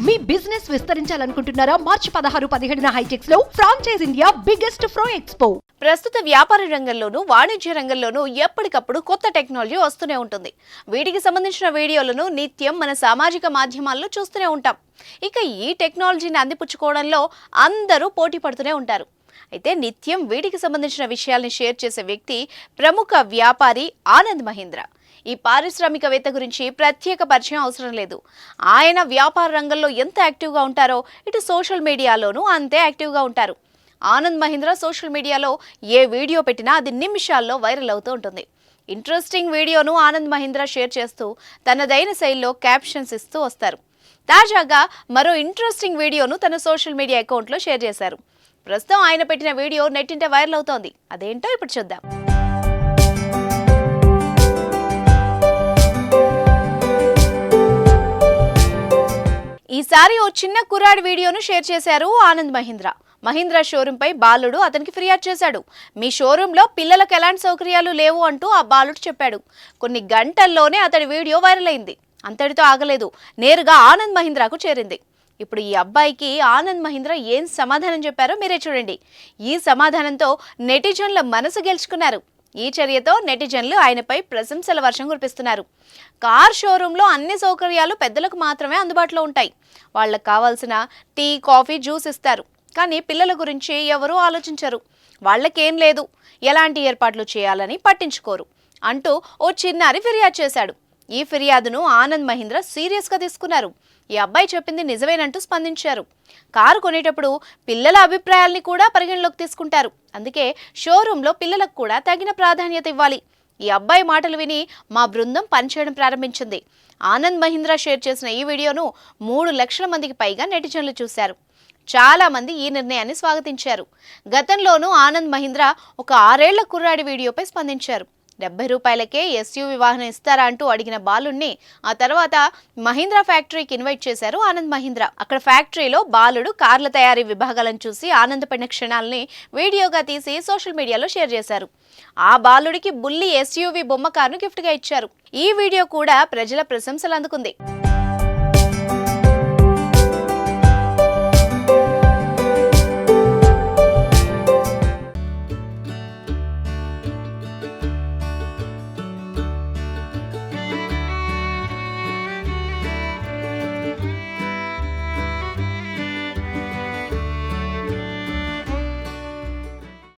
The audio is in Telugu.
మీ బిజినెస్ విస్తరించాలనుకుంటున్నారా? మార్చి 16-17 హైటెక్స్ లో ఫ్రాంచైజ్ ఇండియా బిగ్గెస్ట్ ఫ్రో ఎక్స్పో. ప్రస్తుత వ్యాపార రంగంలోనూ వాణిజ్య రంగంలోనూ ఎప్పటికప్పుడు కొత్త టెక్నాలజీ వస్తూనే ఉంటుంది. వీటికి సంబంధించిన వీడియోలను నిత్యం మన సామాజిక మాధ్యమాల్లో చూస్తూనే ఉంటాం. ఇక ఈ టెక్నాలజీని అందిపుచ్చుకోవడంలో అందరూ పోటీ పడుతూనే ఉంటారు. అయితే నిత్యం వీటికి సంబంధించిన విషయాల్ని షేర్ చేసే వ్యక్తి ప్రముఖ వ్యాపారి ఆనంద్ మహీంద్రా. ఈ పారిశ్రామికవేత్త గురించి ప్రత్యేక పరిచయం అవసరం లేదు. ఆయన వ్యాపార రంగంలో ఎంత యాక్టివ్గా ఉంటారో ఇటు సోషల్ మీడియాలోనూ అంతే యాక్టివ్గా ఉంటారు. ఆనంద్ మహీంద్రా సోషల్ మీడియాలో ఏ వీడియో పెట్టినా అది నిమిషాల్లో వైరల్ అవుతూ ఉంటుంది. ఇంట్రెస్టింగ్ వీడియోను ఆనంద్ మహీంద్రా షేర్ చేస్తూ తనదైన శైలిలో క్యాప్షన్స్ ఇస్తూ వస్తారు. తాజాగా మరో ఇంట్రెస్టింగ్ వీడియోను తన సోషల్ మీడియా అకౌంట్లో షేర్ చేశారు. ప్రస్తుతం ఆయన పెట్టిన వీడియో నెట్టింట వైరల్ అవుతోంది. అదేంటో ఇప్పుడు చూద్దాం. ఈసారి ఓ చిన్న కుర్రాడి వీడియోను షేర్ చేశారు ఆనంద్ మహీంద్రా. మహీంద్రా షోరూమ్ పై బాలుడు అతనికి ఫిర్యాదు చేశాడు. మీ షోరూంలో పిల్లలకు ఎలాంటి సౌకర్యాలు లేవు అంటూ ఆ బాలుడు చెప్పాడు. కొన్ని గంటల్లోనే అతడి వీడియో వైరల్ అయింది. అంతటితో ఆగలేదు, నేరుగా ఆనంద్ మహీంద్రాకు చేరింది. ఇప్పుడు ఈ అబ్బాయికి ఆనంద్ మహీంద్రా ఏం సమాధానం చెప్పారో మీరే చూడండి. ఈ సమాధానంతో నెటిజన్ల మనసు గెలుచుకున్నారు. ఈ చర్యతో నెటిజన్లు ఆయనపై ప్రశంసల వర్షం కురిపిస్తున్నారు. కార్ షోరూంలో అన్ని సౌకర్యాలు పెద్దలకు మాత్రమే అందుబాటులో ఉంటాయి. వాళ్ళకు కావాల్సిన టీ, కాఫీ, జ్యూస్ ఇస్తారు. కానీ పిల్లల గురించి ఎవరూ ఆలోచించరు. వాళ్ళకేం లేదు, ఎలాంటి ఏర్పాట్లు చేయాలని పట్టించుకోరు అంటూ ఓ చిన్నారి ఫిర్యాదు చేశాడు. ఈ ఫిర్యాదును ఆనంద్ మహీంద్రా సీరియస్గా తీసుకున్నారు. ఈ అబ్బాయి చెప్పింది నిజమేనంటూ స్పందించారు. కారు కొనేటప్పుడు పిల్లల అభిప్రాయాల్ని కూడా పరిగణలోకి తీసుకుంటారు. అందుకే షోరూంలో పిల్లలకు కూడా తగిన ప్రాధాన్యత ఇవ్వాలి. ఈ అబ్బాయి మాటలు విని మా బృందం పనిచేయడం ప్రారంభించింది. ఆనంద్ మహీంద్రా షేర్ చేసిన ఈ వీడియోను 3 లక్షల మందికి పైగా నెటిజన్లు చూశారు. చాలా మంది ఈ నిర్ణయాన్ని స్వాగతించారు. గతంలోనూ ఆనంద్ మహీంద్రా ఒక 6 ఏళ్ల కుర్రాడి వీడియోపై స్పందించారు. 70 రూపాయలకే ఎస్యూవీ వాహనం ఇస్తారా అంటూ అడిగిన బాలుడిని ఆ తర్వాత మహీంద్రా ఫ్యాక్టరీకి ఇన్వైట్ చేశారు ఆనంద్ మహీంద్రా. అక్కడ ఫ్యాక్టరీలో బాలుడు కార్ల తయారీ విభాగాలను చూసి ఆనందపడిన క్షణాలని వీడియోగా తీసి సోషల్ మీడియాలో షేర్ చేశారు. ఆ బాలుడికి బుల్లి ఎస్యూవీ బొమ్మ కారును గిఫ్ట్గా ఇచ్చారు. ఈ వీడియో కూడా ప్రజల ప్రశంసలు అందుకుంది.